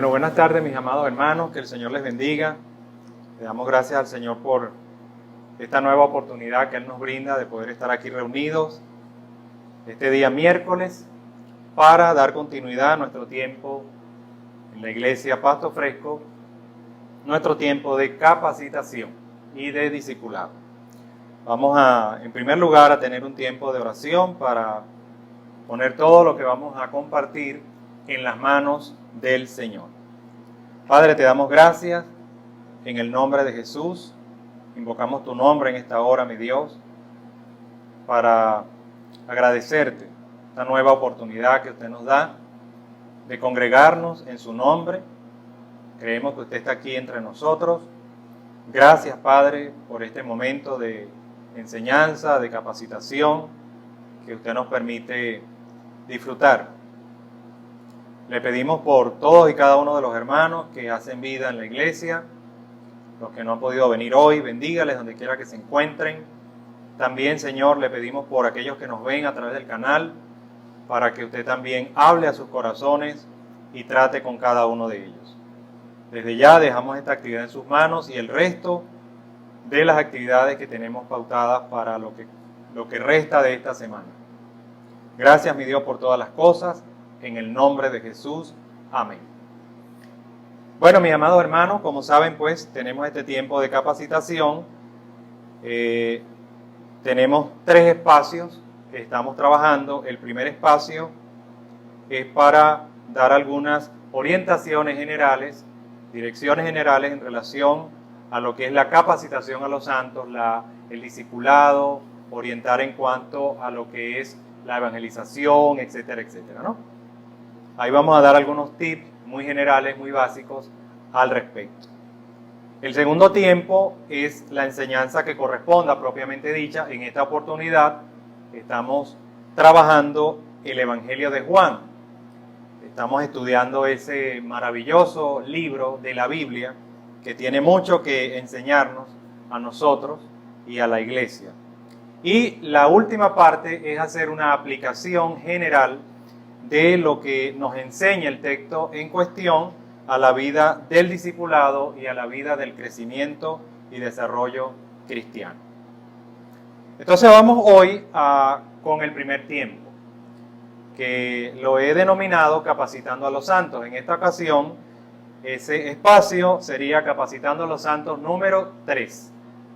Bueno, buenas tardes mis amados hermanos, que el Señor les bendiga. Le damos gracias al Señor por esta nueva oportunidad que Él nos brinda de poder estar aquí reunidos este día miércoles para dar continuidad a nuestro tiempo en la iglesia Pasto Fresco, nuestro tiempo de capacitación y de discipulado. Vamos en primer lugar, a tener un tiempo de oración para poner todo lo que vamos a compartir en las manos del Señor. Padre, te damos gracias en el nombre de Jesús. Invocamos tu nombre en esta hora, mi Dios, para agradecerte esta nueva oportunidad que usted nos da de congregarnos en su nombre. Creemos que usted está aquí entre nosotros. Gracias, Padre, por este momento de enseñanza, de capacitación que usted nos permite disfrutar. Le pedimos por todos y cada uno de los hermanos que hacen vida en la iglesia, los que no han podido venir hoy, bendígales donde quiera que se encuentren. También, Señor, le pedimos por aquellos que nos ven a través del canal, para que usted también hable a sus corazones y trate con cada uno de ellos. Desde ya dejamos esta actividad en sus manos y el resto de las actividades que tenemos pautadas para lo que resta de esta semana. Gracias, mi Dios, por todas las cosas. En el nombre de Jesús. Amén. Bueno, mis amados hermanos, como saben, pues tenemos este tiempo de capacitación. Tenemos 3 espacios que estamos trabajando. El primer espacio es para dar algunas orientaciones generales, direcciones generales en relación a lo que es la capacitación a los santos, el discipulado, orientar en cuanto a lo que es la evangelización, etcétera, etcétera, ¿no? Ahí vamos a dar algunos tips muy generales, muy básicos al respecto. El segundo tiempo es la enseñanza que corresponda propiamente dicha. En esta oportunidad estamos trabajando el Evangelio de Juan. Estamos estudiando ese maravilloso libro de la Biblia que tiene mucho que enseñarnos a nosotros y a la iglesia. Y la última parte es hacer una aplicación general de lo que nos enseña el texto en cuestión a la vida del discipulado y a la vida del crecimiento y desarrollo cristiano. Entonces vamos hoy con el primer tiempo, que lo he denominado Capacitando a los Santos. En esta ocasión, ese espacio sería Capacitando a los Santos número 3.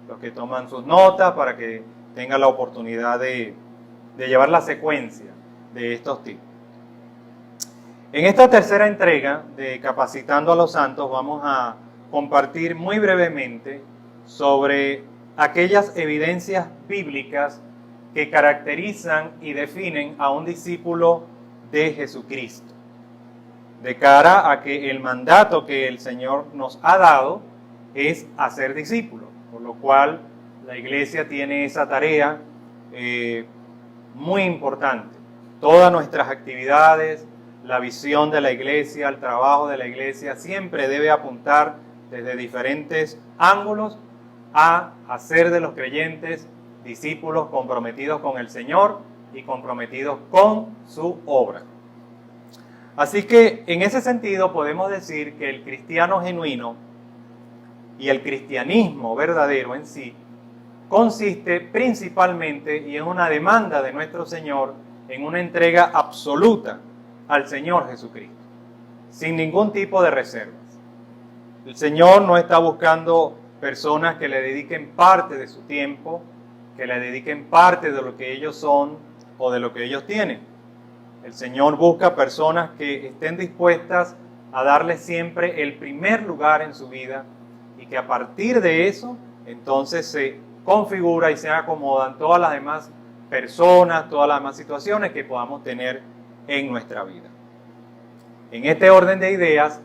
Los que toman sus notas para que tengan la oportunidad de llevar la secuencia de estos tips. En esta tercera entrega de Capacitando a los Santos vamos a compartir muy brevemente sobre aquellas evidencias bíblicas que caracterizan y definen a un discípulo de Jesucristo, de cara a que el mandato que el Señor nos ha dado es hacer discípulos, por lo cual la iglesia tiene esa tarea muy importante. Todas nuestras actividades, la visión de la iglesia, el trabajo de la iglesia, siempre debe apuntar desde diferentes ángulos a hacer de los creyentes discípulos comprometidos con el Señor y comprometidos con su obra. Así que en ese sentido podemos decir que el cristiano genuino y el cristianismo verdadero en sí consiste principalmente y en una demanda de nuestro Señor en una entrega absoluta al Señor Jesucristo, sin ningún tipo de reservas. El Señor no está buscando personas que le dediquen parte de su tiempo, que le dediquen parte de lo que ellos son o de lo que ellos tienen. El Señor busca personas que estén dispuestas a darle siempre el primer lugar en su vida y que a partir de eso, entonces se configura y se acomodan todas las demás personas, todas las demás situaciones que podamos tener en nuestra vida. En este orden de ideas,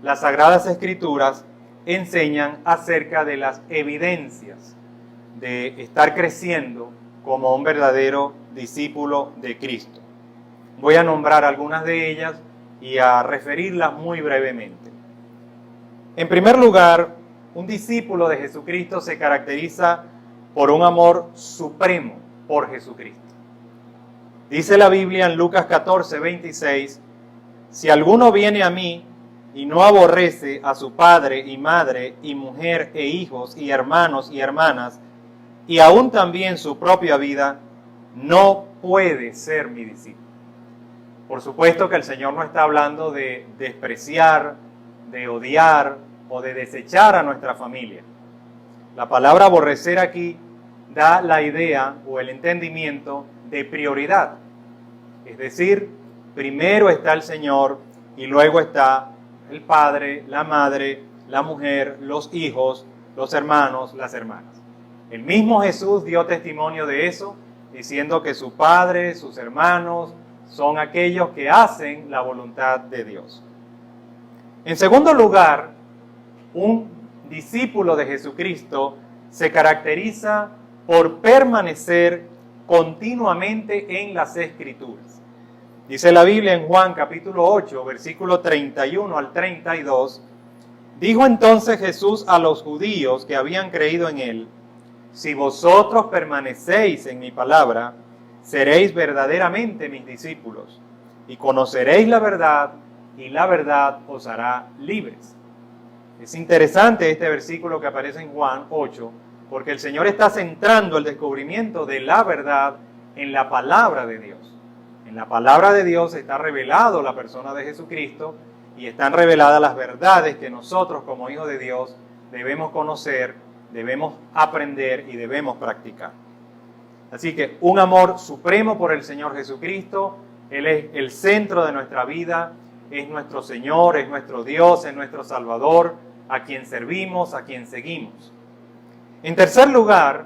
las Sagradas Escrituras enseñan acerca de las evidencias de estar creciendo como un verdadero discípulo de Cristo. Voy a nombrar algunas de ellas y a referirlas muy brevemente. En primer lugar, un discípulo de Jesucristo se caracteriza por un amor supremo por Jesucristo. Dice la Biblia en Lucas 14:26, si alguno viene a mí y no aborrece a su padre y madre y mujer e hijos y hermanos y hermanas, y aún también su propia vida, no puede ser mi discípulo. Por supuesto que el Señor no está hablando de despreciar, de odiar o de desechar a nuestra familia. La palabra aborrecer aquí da la idea o el entendimiento de prioridad. Es decir, primero está el Señor y luego está el padre, la madre, la mujer, los hijos, los hermanos, las hermanas. El mismo Jesús dio testimonio de eso, diciendo que su padre, sus hermanos, son aquellos que hacen la voluntad de Dios. En segundo lugar, un discípulo de Jesucristo se caracteriza por permanecer continuamente en las Escrituras. Dice la Biblia en Juan capítulo 8, versículo 31 al 32, dijo entonces Jesús a los judíos que habían creído en él: si vosotros permanecéis en mi palabra, seréis verdaderamente mis discípulos, y conoceréis la verdad, y la verdad os hará libres. Es interesante este versículo que aparece en Juan 8, porque el Señor está centrando el descubrimiento de la verdad en la palabra de Dios. En la palabra de Dios está revelado la persona de Jesucristo y están reveladas las verdades que nosotros como hijos de Dios debemos conocer, debemos aprender y debemos practicar. Así que un amor supremo por el Señor Jesucristo. Él es el centro de nuestra vida, es nuestro Señor, es nuestro Dios, es nuestro Salvador, a quien servimos, a quien seguimos. En tercer lugar,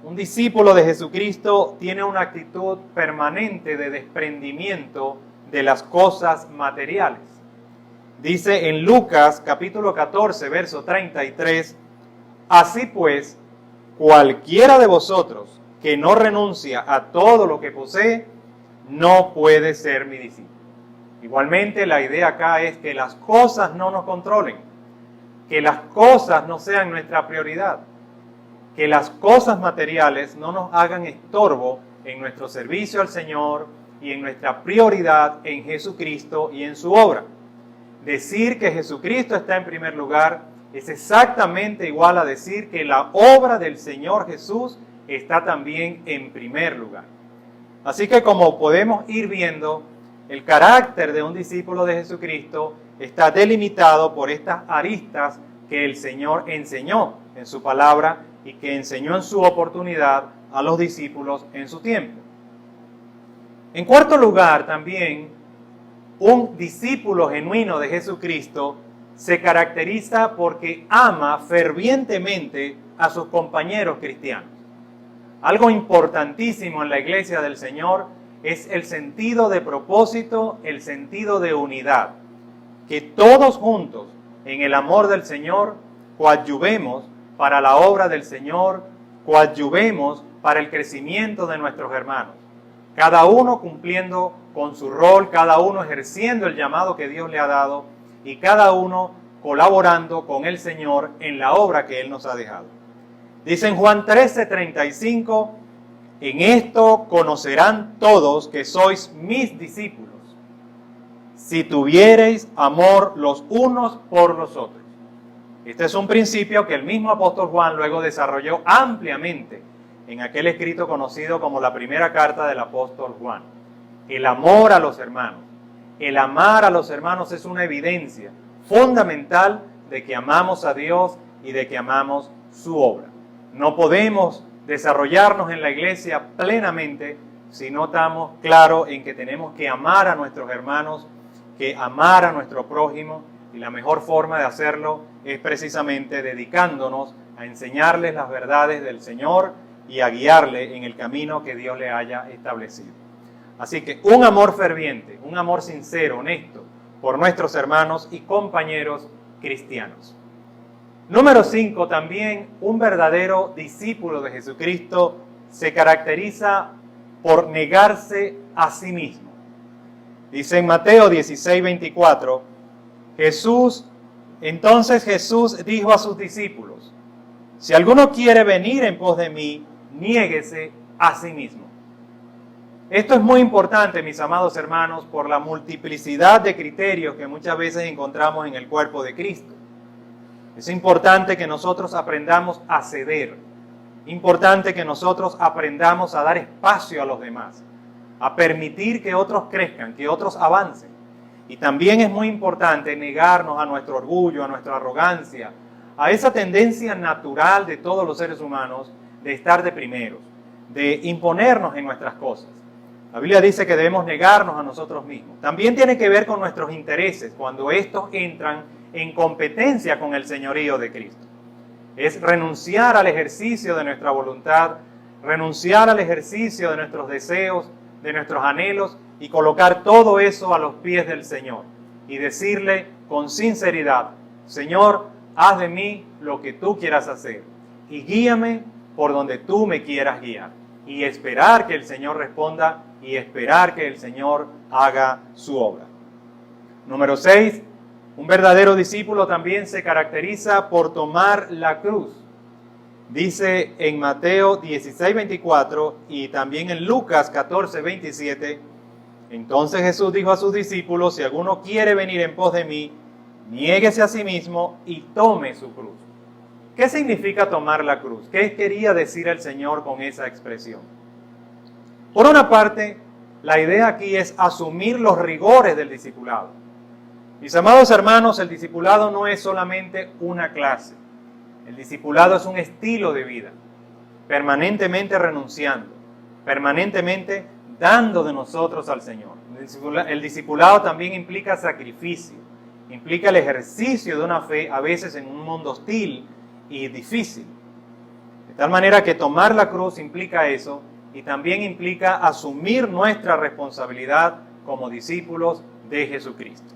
un discípulo de Jesucristo tiene una actitud permanente de desprendimiento de las cosas materiales. Dice en Lucas capítulo 14, verso 33, así pues, cualquiera de vosotros que no renuncia a todo lo que posee, no puede ser mi discípulo. Igualmente, la idea acá es que las cosas no nos controlen, que las cosas no sean nuestra prioridad, que las cosas materiales no nos hagan estorbo en nuestro servicio al Señor y en nuestra prioridad en Jesucristo y en su obra. Decir que Jesucristo está en primer lugar es exactamente igual a decir que la obra del Señor Jesús está también en primer lugar. Así que, como podemos ir viendo, el carácter de un discípulo de Jesucristo está delimitado por estas aristas que el Señor enseñó en su palabra y que enseñó en su oportunidad a los discípulos en su tiempo. En cuarto lugar, también, un discípulo genuino de Jesucristo se caracteriza porque ama fervientemente a sus compañeros cristianos. Algo importantísimo en la iglesia del Señor es el sentido de propósito, el sentido de unidad. Que todos juntos, en el amor del Señor, coadyuvemos para la obra del Señor, coadyuvemos para el crecimiento de nuestros hermanos. Cada uno cumpliendo con su rol, cada uno ejerciendo el llamado que Dios le ha dado y cada uno colaborando con el Señor en la obra que Él nos ha dejado. Dice en Juan 13:35, en esto conocerán todos que sois mis discípulos, si tuviereis amor los unos por los otros. Este es un principio que el mismo apóstol Juan luego desarrolló ampliamente en aquel escrito conocido como la primera carta del apóstol Juan. El amor a los hermanos. El amar a los hermanos es una evidencia fundamental de que amamos a Dios y de que amamos su obra. No podemos desarrollarnos en la iglesia plenamente si no estamos claros en que tenemos que amar a nuestros hermanos, que amar a nuestro prójimo, y la mejor forma de hacerlo es precisamente dedicándonos a enseñarles las verdades del Señor y a guiarle en el camino que Dios le haya establecido. Así que un amor ferviente, un amor sincero, honesto, por nuestros hermanos y compañeros cristianos. Número 5, también un verdadero discípulo de Jesucristo se caracteriza por negarse a sí mismo. Dice en Mateo 16:24, entonces Jesús dijo a sus discípulos, si alguno quiere venir en pos de mí, niéguese a sí mismo. Esto es muy importante, mis amados hermanos, por la multiplicidad de criterios que muchas veces encontramos en el cuerpo de Cristo. Es importante que nosotros aprendamos a ceder. Importante que nosotros aprendamos a dar espacio a los demás, a permitir que otros crezcan, que otros avancen. Y también es muy importante negarnos a nuestro orgullo, a nuestra arrogancia, a esa tendencia natural de todos los seres humanos de estar de primeros, de imponernos en nuestras cosas. La Biblia dice que debemos negarnos a nosotros mismos. También tiene que ver con nuestros intereses, cuando estos entran en competencia con el señorío de Cristo. Es renunciar al ejercicio de nuestra voluntad, renunciar al ejercicio de nuestros deseos, de nuestros anhelos y colocar todo eso a los pies del Señor y decirle con sinceridad: Señor, haz de mí lo que tú quieras hacer y guíame por donde tú me quieras guiar. Y esperar que el Señor responda y esperar que el Señor haga su obra. Número 6. Un verdadero discípulo también se caracteriza por tomar la cruz. Dice en Mateo 16:24 y también en Lucas 14:27, entonces Jesús dijo a sus discípulos: si alguno quiere venir en pos de mí, niéguese a sí mismo y tome su cruz. ¿Qué significa tomar la cruz? ¿Qué quería decir el Señor con esa expresión? Por una parte, la idea aquí es asumir los rigores del discipulado. Mis amados hermanos, el discipulado no es solamente una clase. El discipulado es un estilo de vida, permanentemente renunciando, permanentemente dando de nosotros al Señor. El discipulado también implica sacrificio, implica el ejercicio de una fe a veces en un mundo hostil y difícil. De tal manera que tomar la cruz implica eso y también implica asumir nuestra responsabilidad como discípulos de Jesucristo.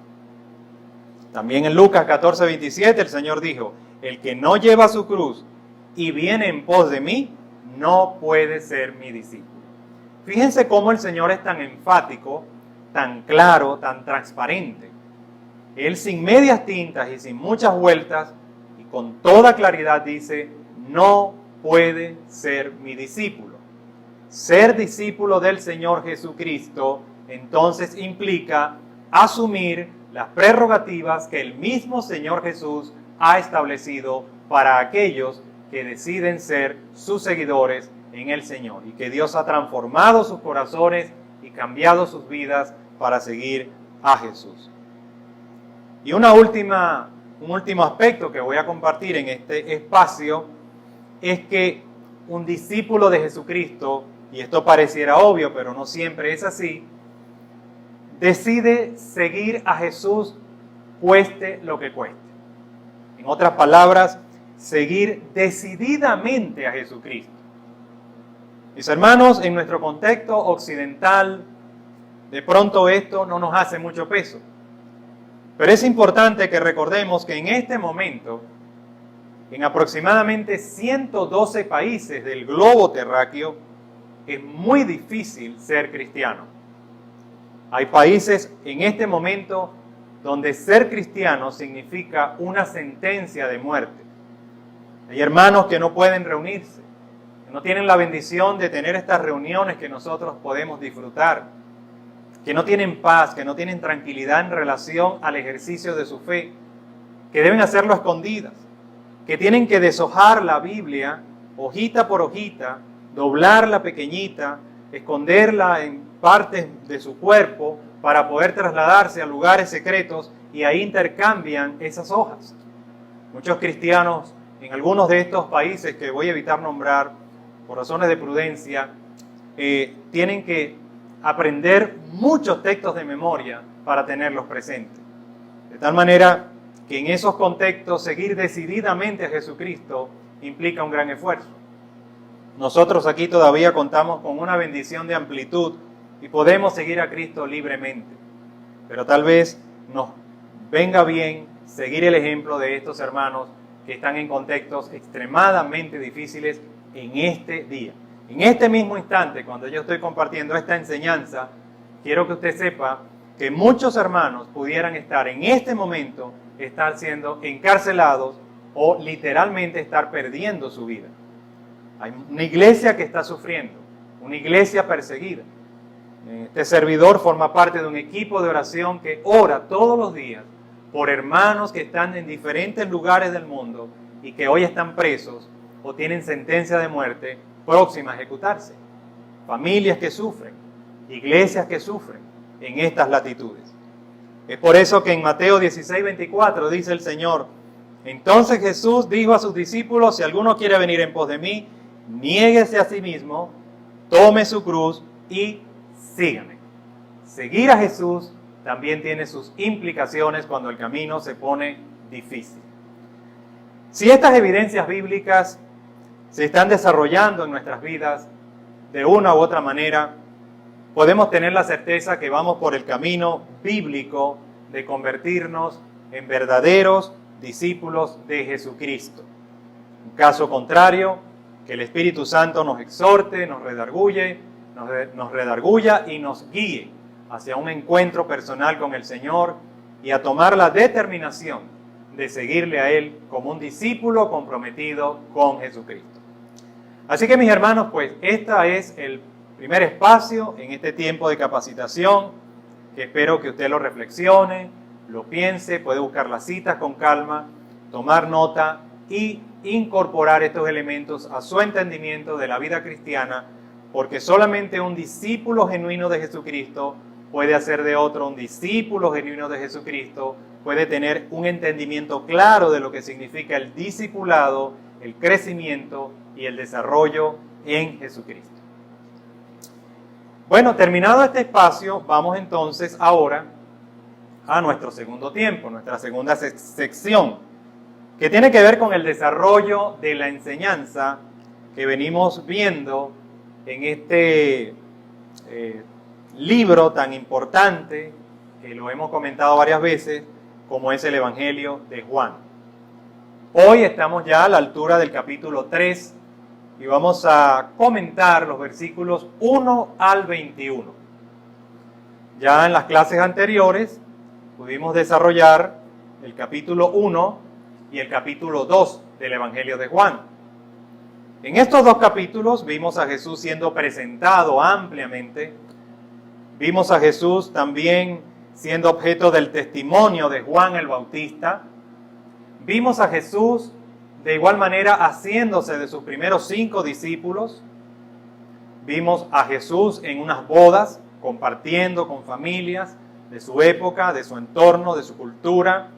También en Lucas 14:27 el Señor dijo: el que no lleva su cruz y viene en pos de mí, no puede ser mi discípulo. Fíjense cómo el Señor es tan enfático, tan claro, tan transparente. Él sin medias tintas y sin muchas vueltas y con toda claridad dice: no puede ser mi discípulo. Ser discípulo del Señor Jesucristo entonces implica asumir las prerrogativas que el mismo Señor Jesús ha establecido para aquellos que deciden ser sus seguidores en el Señor y que Dios ha transformado sus corazones y cambiado sus vidas para seguir a Jesús. Y un último aspecto que voy a compartir en este espacio es que un discípulo de Jesucristo, y esto pareciera obvio, pero no siempre es así, decide seguir a Jesús cueste lo que cueste. En otras palabras, seguir decididamente a Jesucristo. Mis hermanos, en nuestro contexto occidental, de pronto esto no nos hace mucho peso. Pero es importante que recordemos que en este momento, en aproximadamente 112 países del globo terráqueo, es muy difícil ser cristiano. Hay países en este momento donde ser cristiano significa una sentencia de muerte. Hay hermanos que no pueden reunirse, que no tienen la bendición de tener estas reuniones que nosotros podemos disfrutar, que no tienen paz, que no tienen tranquilidad en relación al ejercicio de su fe, que deben hacerlo a escondidas, que tienen que deshojar la Biblia hojita por hojita, doblarla pequeñita, esconderla en partes de su cuerpo para poder trasladarse a lugares secretos y ahí intercambian esas hojas. Muchos cristianos en algunos de estos países que voy a evitar nombrar por razones de prudencia, tienen que aprender muchos textos de memoria para tenerlos presentes. De tal manera que en esos contextos seguir decididamente a Jesucristo implica un gran esfuerzo. Nosotros aquí todavía contamos con una bendición de amplitud y podemos seguir a Cristo libremente. Pero tal vez nos venga bien seguir el ejemplo de estos hermanos que están en contextos extremadamente difíciles en este día. En este mismo instante, cuando yo estoy compartiendo esta enseñanza, quiero que usted sepa que muchos hermanos pudieran estar en este momento, estar siendo encarcelados o literalmente estar perdiendo su vida. Hay una iglesia que está sufriendo, una iglesia perseguida. Este servidor forma parte de un equipo de oración que ora todos los días por hermanos que están en diferentes lugares del mundo y que hoy están presos o tienen sentencia de muerte próxima a ejecutarse. Familias que sufren, iglesias que sufren en estas latitudes. Es por eso que en Mateo 16:24 dice el Señor: entonces Jesús dijo a sus discípulos: si alguno quiere venir en pos de mí, niéguese a sí mismo, tome su cruz y sígame. Seguir a Jesús también tiene sus implicaciones cuando el camino se pone difícil. Si estas evidencias bíblicas se están desarrollando en nuestras vidas de una u otra manera, podemos tener la certeza que vamos por el camino bíblico de convertirnos en verdaderos discípulos de Jesucristo. En caso contrario, que el Espíritu Santo nos exhorte, nos redarguya y nos guíe hacia un encuentro personal con el Señor y a tomar la determinación de seguirle a Él como un discípulo comprometido con Jesucristo. Así que, mis hermanos, pues este es el primer espacio en este tiempo de capacitación, que espero que usted lo reflexione, lo piense, puede buscar las citas con calma, tomar nota y incorporar estos elementos a su entendimiento de la vida cristiana, porque solamente un discípulo genuino de Jesucristo puede hacer de otro un discípulo genuino de Jesucristo, puede tener un entendimiento claro de lo que significa el discipulado, el crecimiento y el desarrollo en Jesucristo. Bueno, terminado este espacio, vamos entonces ahora a nuestro segundo tiempo, nuestra segunda sección, que tiene que ver con el desarrollo de la enseñanza que venimos viendo en este libro tan importante, que lo hemos comentado varias veces, como es el Evangelio de Juan. Hoy estamos ya a la altura del capítulo 3 y vamos a comentar los versículos 1 al 21. Ya en las clases anteriores pudimos desarrollar el capítulo 1 y el capítulo 2 del Evangelio de Juan. En estos dos capítulos vimos a Jesús siendo presentado ampliamente. Vimos a Jesús también siendo objeto del testimonio de Juan el Bautista. Vimos a Jesús de igual manera haciéndose de sus primeros 5 discípulos. Vimos a Jesús en unas bodas, compartiendo con familias de su época, de su entorno, de su cultura.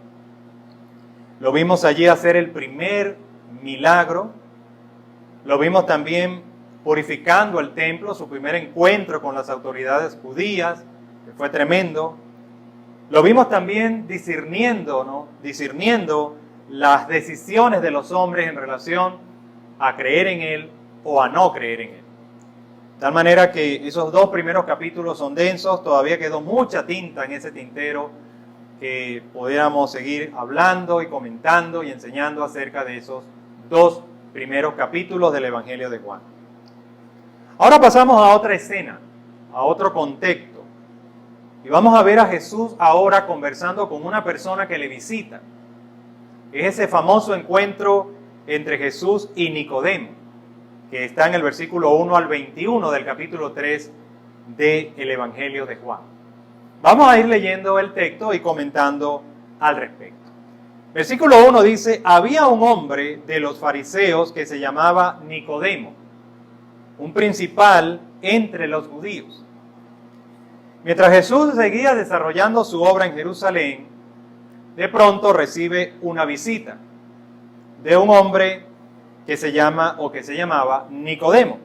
Lo vimos allí hacer el primer milagro. Lo vimos también purificando el templo, su primer encuentro con las autoridades judías, que fue tremendo. Lo vimos también discerniendo las decisiones de los hombres en relación a creer en Él o a no creer en Él. De tal manera que esos 2 primeros capítulos son densos, todavía quedó mucha tinta en ese tintero que pudiéramos seguir hablando y comentando y enseñando acerca de esos 2 primeros capítulos del Evangelio de Juan. Ahora pasamos a otra escena, a otro contexto, y vamos a ver a Jesús ahora conversando con una persona que le visita. Es ese famoso encuentro entre Jesús y Nicodemo, que está en el versículo 1 al 21 del capítulo 3 del Evangelio de Juan. Vamos a ir leyendo el texto y comentando al respecto. Versículo 1 dice: había un hombre de los fariseos que se llamaba Nicodemo, un principal entre los judíos. Mientras Jesús seguía desarrollando su obra en Jerusalén, de pronto recibe una visita de un hombre que se llamaba Nicodemo,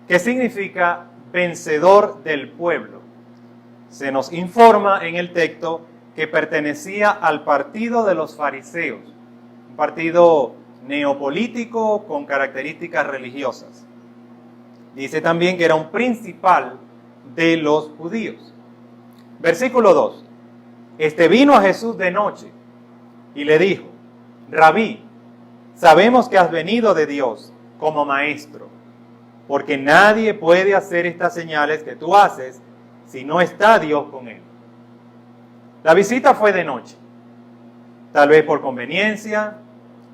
que significa vencedor del pueblo. Se nos informa en el texto que pertenecía al partido de los fariseos, un partido neopolítico con características religiosas. Dice también que era un principal de los judíos. Versículo 2. Este vino a Jesús de noche y le dijo: Rabí, sabemos que has venido de Dios como maestro, porque nadie puede hacer estas señales que tú haces si no está Dios con él. La visita fue de noche, tal vez por conveniencia.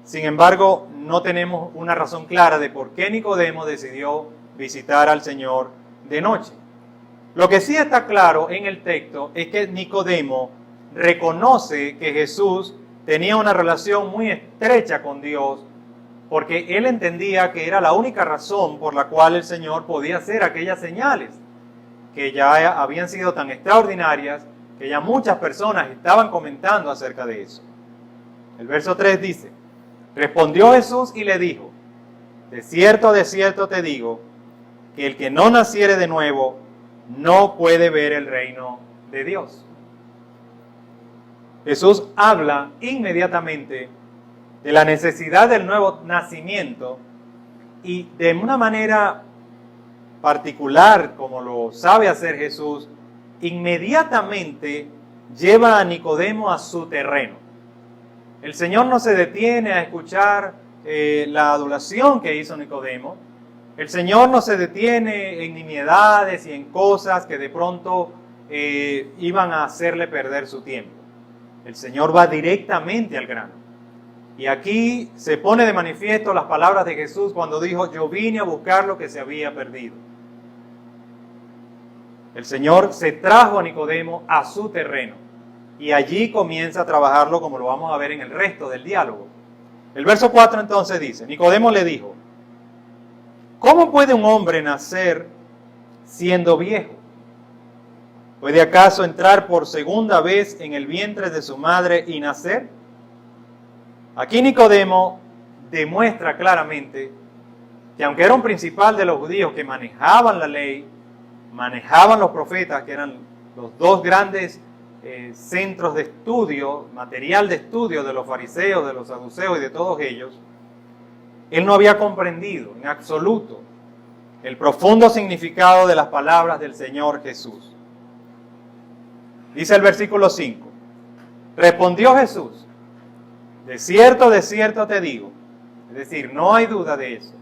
Sin embargo, no tenemos una razón clara de por qué Nicodemo decidió visitar al Señor de noche. Lo que sí está claro en el texto es que Nicodemo reconoce que Jesús tenía una relación muy estrecha con Dios, porque él entendía que era la única razón por la cual el Señor podía hacer aquellas señales que ya habían sido tan extraordinarias que ya muchas personas estaban comentando acerca de eso. El verso 3 dice: respondió Jesús y le dijo: de cierto te digo, que el que no naciere de nuevo no puede ver el reino de Dios. Jesús habla inmediatamente de la necesidad del nuevo nacimiento y de una manera particular, como lo sabe hacer Jesús, inmediatamente lleva a Nicodemo a su terreno. El Señor no se detiene a escuchar la adulación que hizo Nicodemo. El Señor no se detiene en nimiedades y en cosas que de pronto iban a hacerle perder su tiempo. El Señor va directamente al grano. Y aquí se pone de manifiesto las palabras de Jesús cuando dijo: yo vine a buscar lo que se había perdido. El Señor se trajo a Nicodemo a su terreno y allí comienza a trabajarlo, como lo vamos a ver en el resto del diálogo. El verso 4 entonces dice: Nicodemo le dijo: ¿cómo puede un hombre nacer siendo viejo? ¿Puede acaso entrar por segunda vez en el vientre de su madre y nacer? Aquí Nicodemo demuestra claramente que aunque era un principal de los judíos que manejaban la ley, manejaban los profetas, que eran los dos grandes centros de estudio, material de estudio de los fariseos, de los saduceos y de todos ellos, él no había comprendido en absoluto el profundo significado de las palabras del Señor Jesús. Dice el versículo 5: respondió Jesús: de cierto te digo, es decir, no hay duda de eso,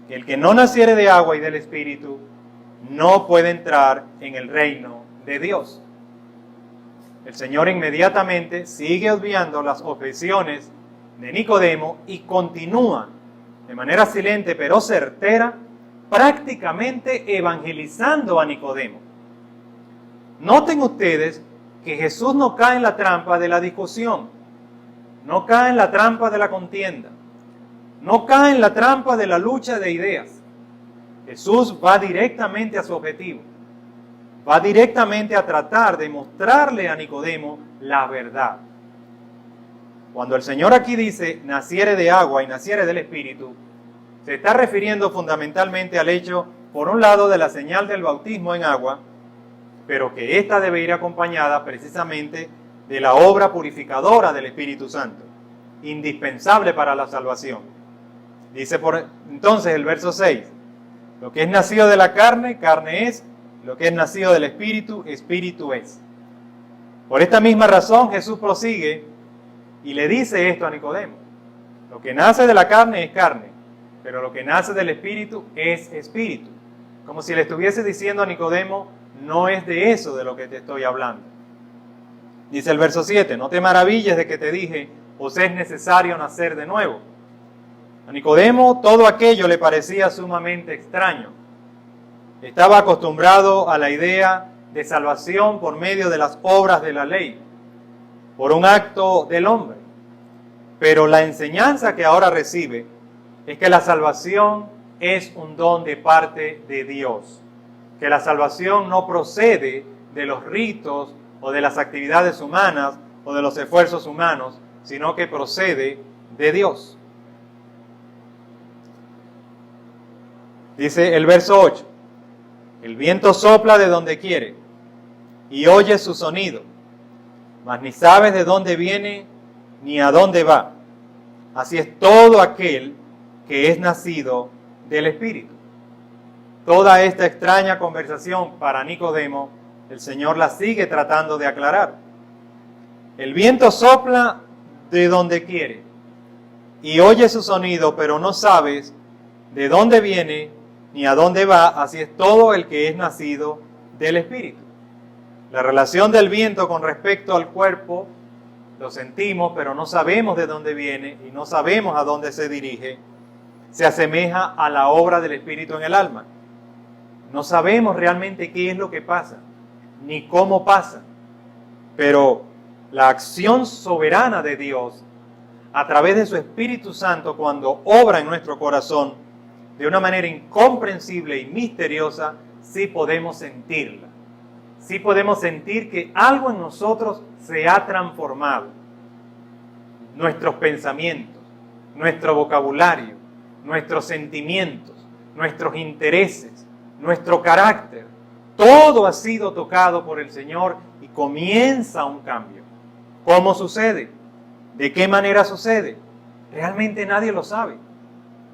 que el que no naciere de agua y del Espíritu no puede entrar en el reino de Dios. El Señor inmediatamente sigue obviando las objeciones de Nicodemo y continúa de manera silente pero certera, prácticamente evangelizando a Nicodemo. Noten ustedes que Jesús no cae en la trampa de la discusión, no cae en la trampa de la contienda, no cae en la trampa de la lucha de ideas. Jesús va directamente a su objetivo, va directamente a tratar de mostrarle a Nicodemo la verdad. Cuando el Señor aquí dice naciere de agua y naciere del Espíritu, se está refiriendo fundamentalmente al hecho, por un lado, de la señal del bautismo en agua, pero que ésta debe ir acompañada precisamente de la obra purificadora del Espíritu Santo, indispensable para la salvación. Dice entonces el verso 6, lo que es nacido de la carne, carne es, lo que es nacido del Espíritu, Espíritu es. Por esta misma razón Jesús prosigue y le dice esto a Nicodemo: lo que nace de la carne es carne, pero lo que nace del Espíritu es Espíritu. Como si le estuviese diciendo a Nicodemo: no es de eso de lo que te estoy hablando. Dice el verso 7, no te maravilles de que te dije, os es necesario nacer de nuevo. A Nicodemo todo aquello le parecía sumamente extraño. Estaba acostumbrado a la idea de salvación por medio de las obras de la ley, por un acto del hombre. Pero la enseñanza que ahora recibe es que la salvación es un don de parte de Dios, que la salvación no procede de los ritos o de las actividades humanas o de los esfuerzos humanos, sino que procede de Dios. Dice el verso 8, el viento sopla de donde quiere y oyes su sonido, mas ni sabes de dónde viene ni a dónde va. Así es todo aquel que es nacido del Espíritu. Toda esta extraña conversación para Nicodemo, el Señor la sigue tratando de aclarar. El viento sopla de donde quiere y oye su sonido, pero no sabes de dónde viene ni a dónde va. Así es todo el que es nacido del Espíritu. La relación del viento con respecto al cuerpo lo sentimos, pero no sabemos de dónde viene y no sabemos a dónde se dirige. Se asemeja a la obra del Espíritu en el alma. No sabemos realmente qué es lo que pasa, ni cómo pasa. Pero la acción soberana de Dios, a través de su Espíritu Santo, cuando obra en nuestro corazón, de una manera incomprensible y misteriosa, sí podemos sentirla. Sí podemos sentir que algo en nosotros se ha transformado. Nuestros pensamientos, nuestro vocabulario, nuestros sentimientos, nuestros intereses, nuestro carácter, todo ha sido tocado por el Señor y comienza un cambio. ¿Cómo sucede? ¿De qué manera sucede? Realmente nadie lo sabe.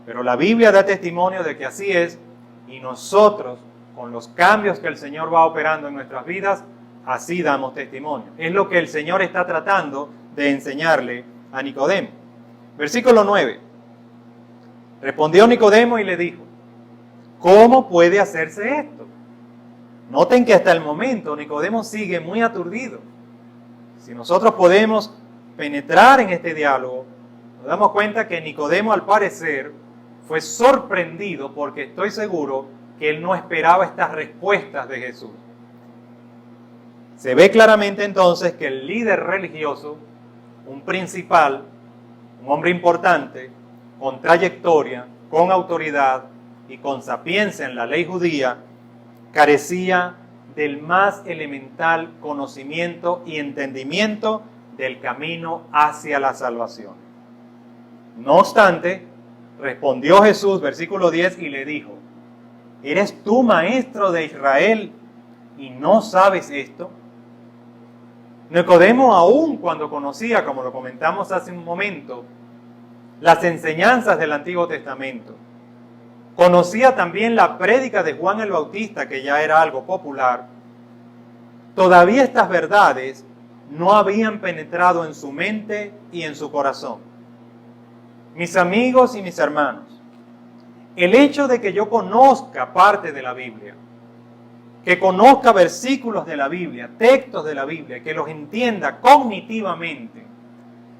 Pero la Biblia da testimonio de que así es, y nosotros, con los cambios que el Señor va operando en nuestras vidas, así damos testimonio. Es lo que el Señor está tratando de enseñarle a Nicodemo. Versículo 9. Respondió Nicodemo y le dijo: ¿cómo puede hacerse esto? Noten que hasta el momento Nicodemo sigue muy aturdido. Si nosotros podemos penetrar en este diálogo, nos damos cuenta que Nicodemo, al parecer, fue sorprendido, porque estoy seguro que él no esperaba estas respuestas de Jesús. Se ve claramente entonces que el líder religioso, un principal, un hombre importante, con trayectoria, con autoridad y con sapiencia en la ley judía, carecía del más elemental conocimiento y entendimiento del camino hacia la salvación. No obstante, respondió Jesús, versículo 10, y le dijo: ¿eres tú maestro de Israel y no sabes esto? Nicodemo, aún cuando conocía, como lo comentamos hace un momento, las enseñanzas del Antiguo Testamento, conocía también la prédica de Juan el Bautista, que ya era algo popular, todavía estas verdades no habían penetrado en su mente y en su corazón. Mis amigos y mis hermanos, el hecho de que yo conozca parte de la Biblia, que conozca versículos de la Biblia, textos de la Biblia, que los entienda cognitivamente,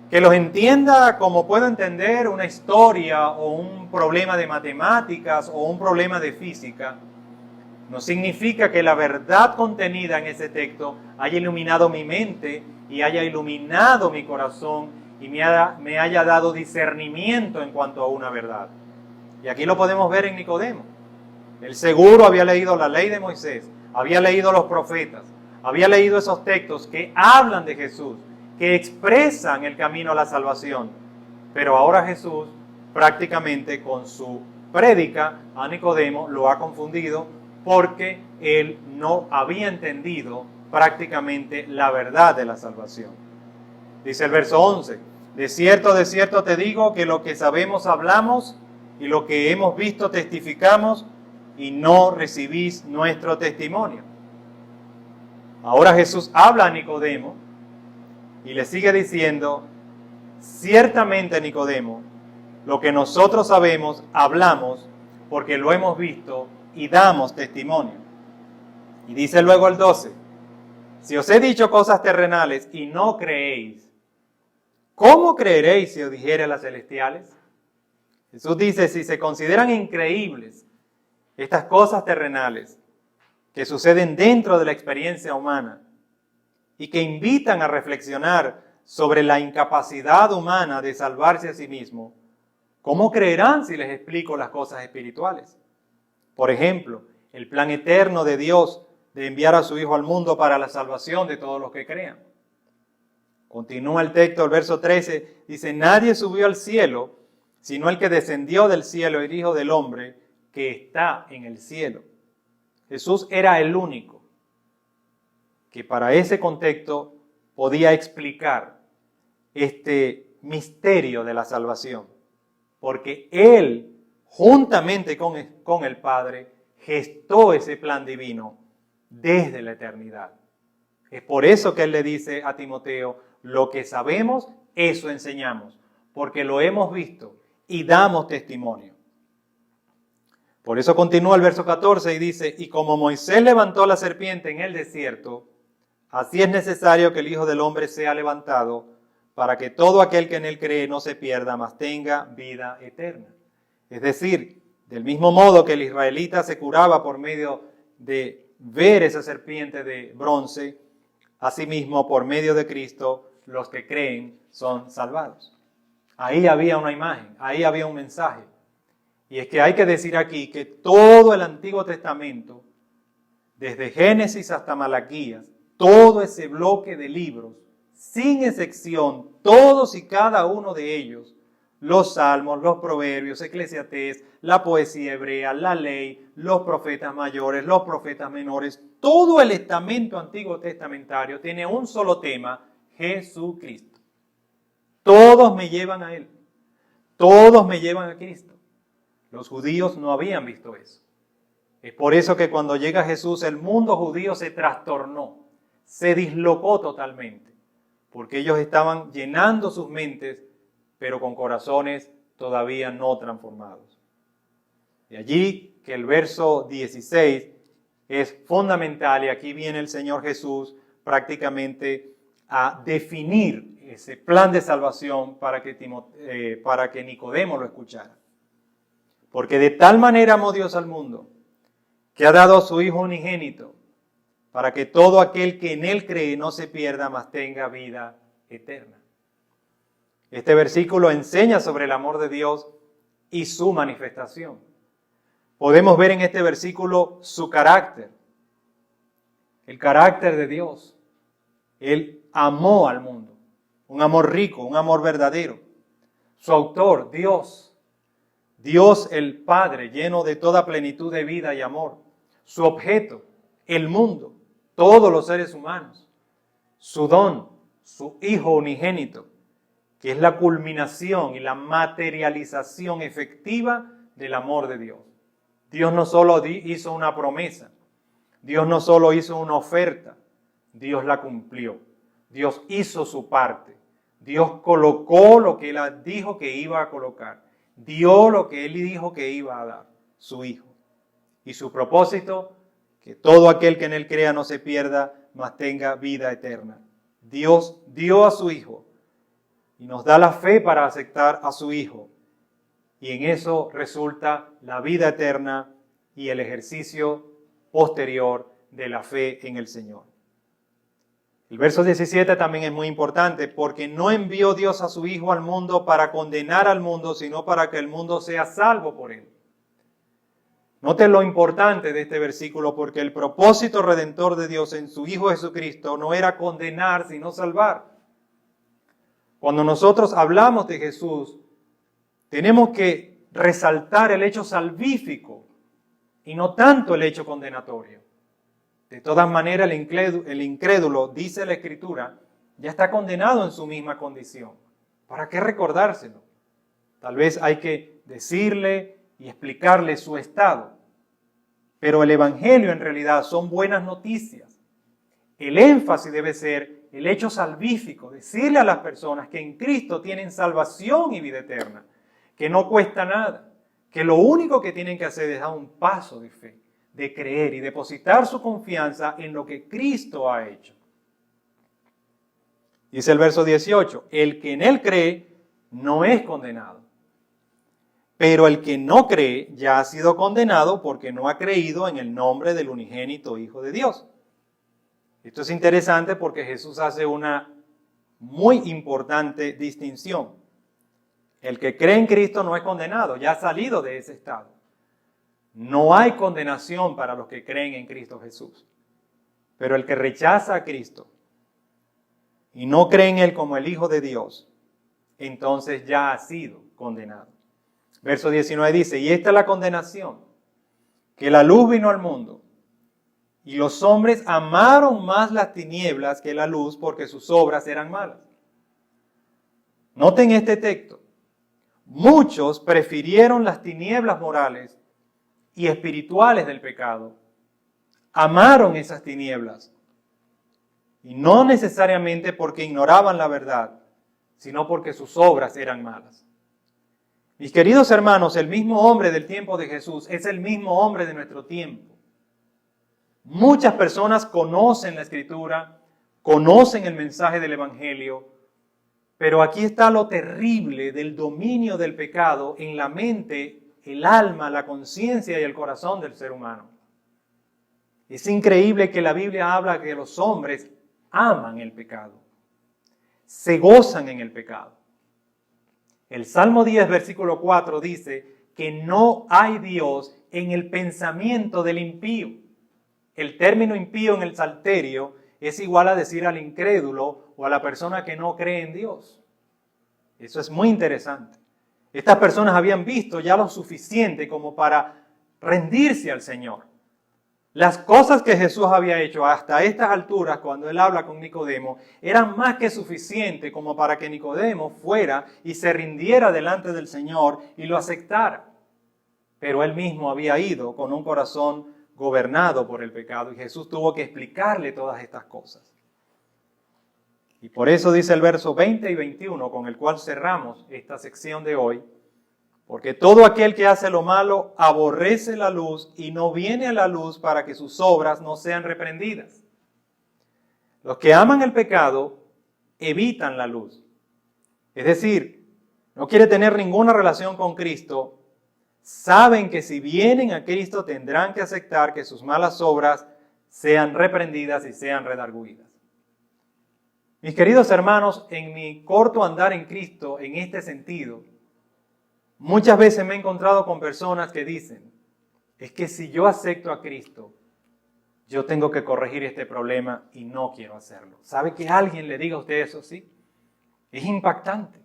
que los entienda como puedo entender una historia o un problema de matemáticas o un problema de física, no significa que la verdad contenida en ese texto haya iluminado mi mente y haya iluminado mi corazón y me haya dado discernimiento en cuanto a una verdad. Y aquí lo podemos ver en Nicodemo. Él seguro había leído la ley de Moisés, había leído los profetas, había leído esos textos que hablan de Jesús, que expresan el camino a la salvación. Pero ahora Jesús, prácticamente con su prédica a Nicodemo, lo ha confundido porque él no había entendido prácticamente la verdad de la salvación. Dice el verso 11: de cierto te digo que lo que sabemos hablamos y lo que hemos visto testificamos, y no recibís nuestro testimonio. Ahora Jesús habla a Nicodemo y le sigue diciendo: ciertamente, Nicodemo, lo que nosotros sabemos, hablamos porque lo hemos visto y damos testimonio. Y dice luego el 12: si os he dicho cosas terrenales y no creéis, ¿cómo creeréis si os dijere las celestiales? Jesús dice: si se consideran increíbles estas cosas terrenales que suceden dentro de la experiencia humana y que invitan a reflexionar sobre la incapacidad humana de salvarse a sí mismo, ¿cómo creerán si les explico las cosas espirituales? Por ejemplo, el plan eterno de Dios de enviar a su Hijo al mundo para la salvación de todos los que crean. Continúa el texto, el verso 13, dice: nadie subió al cielo, sino el que descendió del cielo, el Hijo del Hombre, que está en el cielo. Jesús era el único que para ese contexto podía explicar este misterio de la salvación, porque Él, juntamente con el Padre, gestó ese plan divino desde la eternidad. Es por eso que Él le dice a Timoteo: lo que sabemos, eso enseñamos, porque lo hemos visto y damos testimonio. Por eso continúa el verso 14 y dice: y como Moisés levantó la serpiente en el desierto, así es necesario que el Hijo del Hombre sea levantado, para que todo aquel que en él cree no se pierda, mas tenga vida eterna. Es decir, del mismo modo que el israelita se curaba por medio de ver esa serpiente de bronce, asimismo por medio de Cristo los que creen son salvados. Ahí había una imagen, ahí había un mensaje. Y es que hay que decir aquí que todo el Antiguo Testamento, desde Génesis hasta Malaquías, todo ese bloque de libros, sin excepción, todos y cada uno de ellos, los salmos, los proverbios, Eclesiastés, la poesía hebrea, la ley, los profetas mayores, los profetas menores, todo el estamento antiguo testamentario tiene un solo tema: Jesucristo. Todos me llevan a Él. Todos me llevan a Cristo. Los judíos no habían visto eso. Es por eso que cuando llega Jesús, el mundo judío se trastornó, se dislocó totalmente, porque ellos estaban llenando sus mentes, pero con corazones todavía no transformados. De allí que el verso 16 es fundamental, y aquí viene el Señor Jesús prácticamente a definir ese plan de salvación para que Nicodemo lo escuchara. Porque de tal manera amó Dios al mundo, que ha dado a su Hijo unigénito, para que todo aquel que en Él cree no se pierda, mas tenga vida eterna. Este versículo enseña sobre el amor de Dios y su manifestación. Podemos ver en este versículo su carácter, el carácter de Dios. Él amó al mundo, un amor rico, un amor verdadero. Su autor, Dios el Padre, lleno de toda plenitud de vida y amor. Su objeto, el mundo, todos los seres humanos. Su don, su Hijo unigénito, que es la culminación y la materialización efectiva del amor de Dios. Dios no solo hizo una promesa, Dios no solo hizo una oferta, Dios la cumplió. Dios hizo su parte. Dios colocó lo que Él dijo que iba a colocar. Dio lo que Él dijo que iba a dar, su Hijo. Y su propósito, que todo aquel que en Él crea no se pierda, mas tenga vida eterna. Dios dio a su Hijo y nos da la fe para aceptar a su Hijo. Y en eso resulta la vida eterna y el ejercicio posterior de la fe en el Señor. El verso 17 también es muy importante, porque no envió Dios a su Hijo al mundo para condenar al mundo, sino para que el mundo sea salvo por Él. Noten lo importante de este versículo, porque el propósito redentor de Dios en su Hijo Jesucristo no era condenar, sino salvar. Cuando nosotros hablamos de Jesús, tenemos que resaltar el hecho salvífico y no tanto el hecho condenatorio. De todas maneras, el incrédulo, dice la Escritura, ya está condenado en su misma condición. ¿Para qué recordárselo? Tal vez hay que decirle y explicarle su estado. Pero el Evangelio en realidad son buenas noticias. El énfasis debe ser el hecho salvífico, decirle a las personas que en Cristo tienen salvación y vida eterna, que no cuesta nada, que lo único que tienen que hacer es dar un paso de fe, de creer y depositar su confianza en lo que Cristo ha hecho. Dice el verso 18, el que en Él cree no es condenado, pero el que no cree ya ha sido condenado porque no ha creído en el nombre del unigénito Hijo de Dios. Esto es interesante porque Jesús hace una muy importante distinción. El que cree en Cristo no es condenado, ya ha salido de ese estado. No hay condenación para los que creen en Cristo Jesús. Pero el que rechaza a Cristo y no cree en Él como el Hijo de Dios, entonces ya ha sido condenado. Verso 19 dice, y esta es la condenación, que la luz vino al mundo, y los hombres amaron más las tinieblas que la luz porque sus obras eran malas. Noten este texto. Muchos prefirieron las tinieblas morales y espirituales del pecado. Amaron esas tinieblas. Y no necesariamente porque ignoraban la verdad, sino porque sus obras eran malas. Mis queridos hermanos, el mismo hombre del tiempo de Jesús es el mismo hombre de nuestro tiempo. Muchas personas conocen la Escritura, conocen el mensaje del Evangelio, pero aquí está lo terrible del dominio del pecado en la mente, el alma, la conciencia y el corazón del ser humano. Es increíble que la Biblia habla que los hombres aman el pecado, se gozan en el pecado. El Salmo 10, versículo 4 dice que no hay Dios en el pensamiento del impío. El término impío en el Salterio es igual a decir al incrédulo o a la persona que no cree en Dios. Eso es muy interesante. Estas personas habían visto ya lo suficiente como para rendirse al Señor. Las cosas que Jesús había hecho hasta estas alturas, cuando Él habla con Nicodemo, eran más que suficiente como para que Nicodemo fuera y se rindiera delante del Señor y lo aceptara. Pero Él mismo había ido con un corazón gobernado por el pecado y Jesús tuvo que explicarle todas estas cosas. Y por eso dice el verso 20 y 21, con el cual cerramos esta sección de hoy, porque todo aquel que hace lo malo aborrece la luz y no viene a la luz para que sus obras no sean reprendidas. Los que aman el pecado evitan la luz. Es decir, no quiere tener ninguna relación con Cristo, saben que si vienen a Cristo tendrán que aceptar que sus malas obras sean reprendidas y sean redarguidas. Mis queridos hermanos, en mi corto andar en Cristo, en este sentido, muchas veces me he encontrado con personas que dicen, es que si yo acepto a Cristo, yo tengo que corregir este problema y no quiero hacerlo. ¿Sabe que alguien le diga a usted eso? Sí. Es impactante.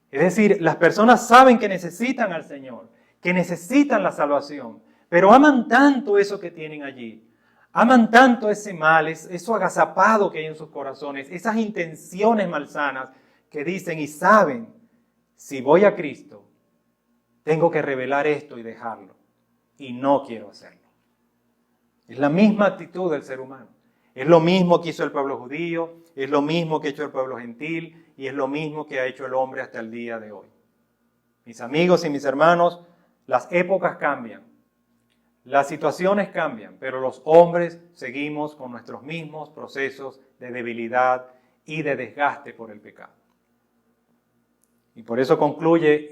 Es decir, las personas saben que necesitan al Señor, que necesitan la salvación, pero aman tanto eso que tienen allí. Aman tanto ese mal, eso agazapado que hay en sus corazones, esas intenciones malsanas que dicen y saben, si voy a Cristo, tengo que revelar esto y dejarlo. Y no quiero hacerlo. Es la misma actitud del ser humano. Es lo mismo que hizo el pueblo judío, es lo mismo que ha hecho el pueblo gentil y es lo mismo que ha hecho el hombre hasta el día de hoy. Mis amigos y mis hermanos, las épocas cambian, las situaciones cambian, pero los hombres seguimos con nuestros mismos procesos de debilidad y de desgaste por el pecado. Y por eso concluye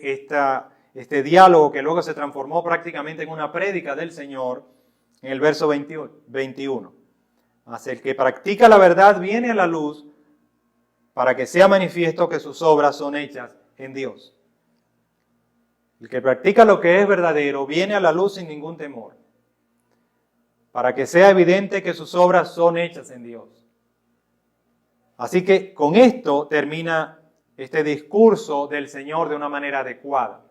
este diálogo que luego se transformó prácticamente en una prédica del Señor en el verso 21. Mas el que practica la verdad viene a la luz para que sea manifiesto que sus obras son hechas en Dios. El que practica lo que es verdadero viene a la luz sin ningún temor, para que sea evidente que sus obras son hechas en Dios. Así que con esto termina este discurso del Señor de una manera adecuada,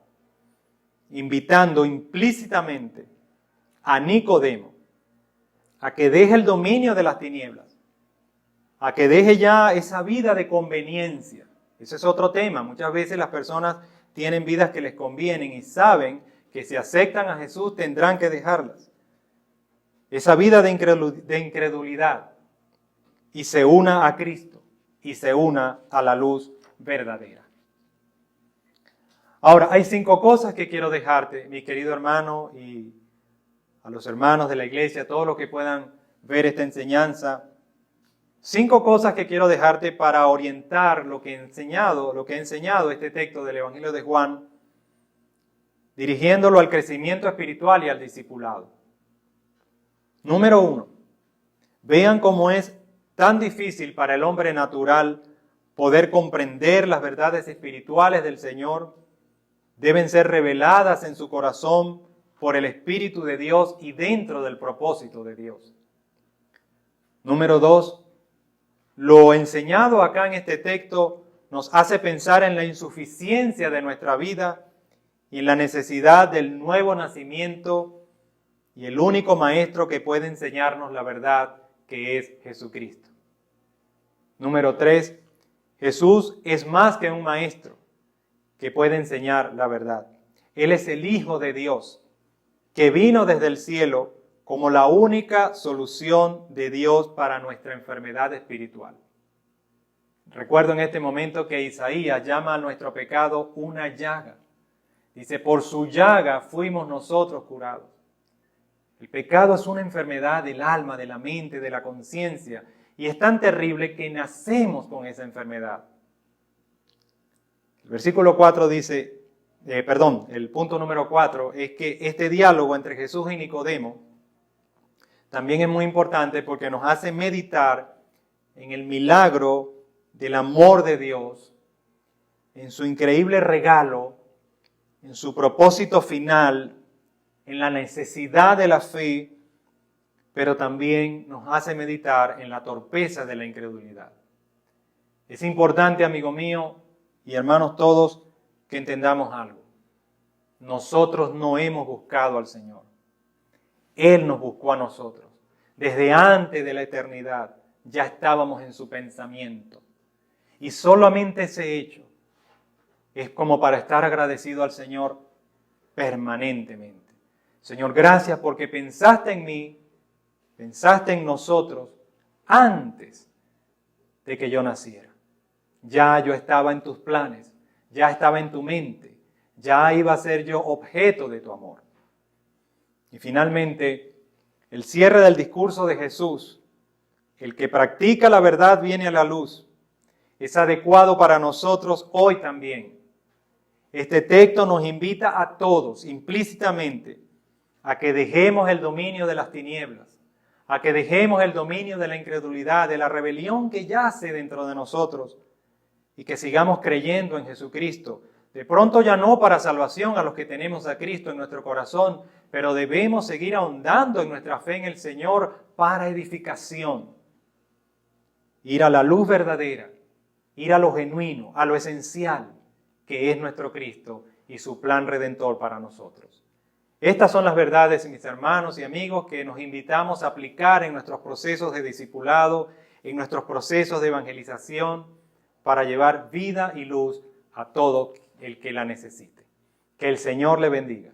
invitando implícitamente a Nicodemo a que deje el dominio de las tinieblas, a que deje ya esa vida de conveniencia. Ese es otro tema. Muchas veces las personas tienen vidas que les convienen y saben que si aceptan a Jesús tendrán que dejarlas. Esa vida de incredulidad y se una a Cristo y se una a la luz verdadera. Ahora, hay 5 cosas que quiero dejarte, mi querido hermano, y a los hermanos de la iglesia, todos los que puedan ver esta enseñanza. 5 cosas que quiero dejarte para orientar lo que he enseñado este texto del Evangelio de Juan, dirigiéndolo al crecimiento espiritual y al discipulado. Número 1, vean cómo es tan difícil para el hombre natural poder comprender las verdades espirituales del Señor. Deben ser reveladas en su corazón por el Espíritu de Dios y dentro del propósito de Dios. Número 2, lo enseñado acá en este texto nos hace pensar en la insuficiencia de nuestra vida y en la necesidad del nuevo nacimiento y el único maestro que puede enseñarnos la verdad, que es Jesucristo. Número 3, Jesús es más que un maestro que puede enseñar la verdad. Él es el Hijo de Dios, que vino desde el cielo como la única solución de Dios para nuestra enfermedad espiritual. Recuerdo en este momento que Isaías llama a nuestro pecado una llaga. Dice, por su llaga fuimos nosotros curados. El pecado es una enfermedad del alma, de la mente, de la conciencia, y es tan terrible que nacemos con esa enfermedad. El versículo 4 dice, el punto número 4 es que este diálogo entre Jesús y Nicodemo también es muy importante porque nos hace meditar en el milagro del amor de Dios, en su increíble regalo, en su propósito final, en la necesidad de la fe, pero también nos hace meditar en la torpeza de la incredulidad. Es importante, amigo mío y hermanos todos, que entendamos algo. Nosotros no hemos buscado al Señor. Él nos buscó a nosotros. Desde antes de la eternidad ya estábamos en su pensamiento. Y solamente ese hecho es como para estar agradecido al Señor permanentemente. Señor, gracias porque pensaste en mí, pensaste en nosotros antes de que yo naciera. Ya yo estaba en tus planes, ya estaba en tu mente, ya iba a ser yo objeto de tu amor. Y finalmente, el cierre del discurso de Jesús, el que practica la verdad viene a la luz, es adecuado para nosotros hoy también. Este texto nos invita a todos, implícitamente, a que dejemos el dominio de las tinieblas, a que dejemos el dominio de la incredulidad, de la rebelión que yace dentro de nosotros, y que sigamos creyendo en Jesucristo. De pronto ya no para salvación a los que tenemos a Cristo en nuestro corazón, pero debemos seguir ahondando en nuestra fe en el Señor para edificación. Ir a la luz verdadera, ir a lo genuino, a lo esencial, que es nuestro Cristo y su plan redentor para nosotros. Estas son las verdades, mis hermanos y amigos, que nos invitamos a aplicar en nuestros procesos de discipulado, en nuestros procesos de evangelización, para llevar vida y luz a todo el que la necesite. Que el Señor le bendiga.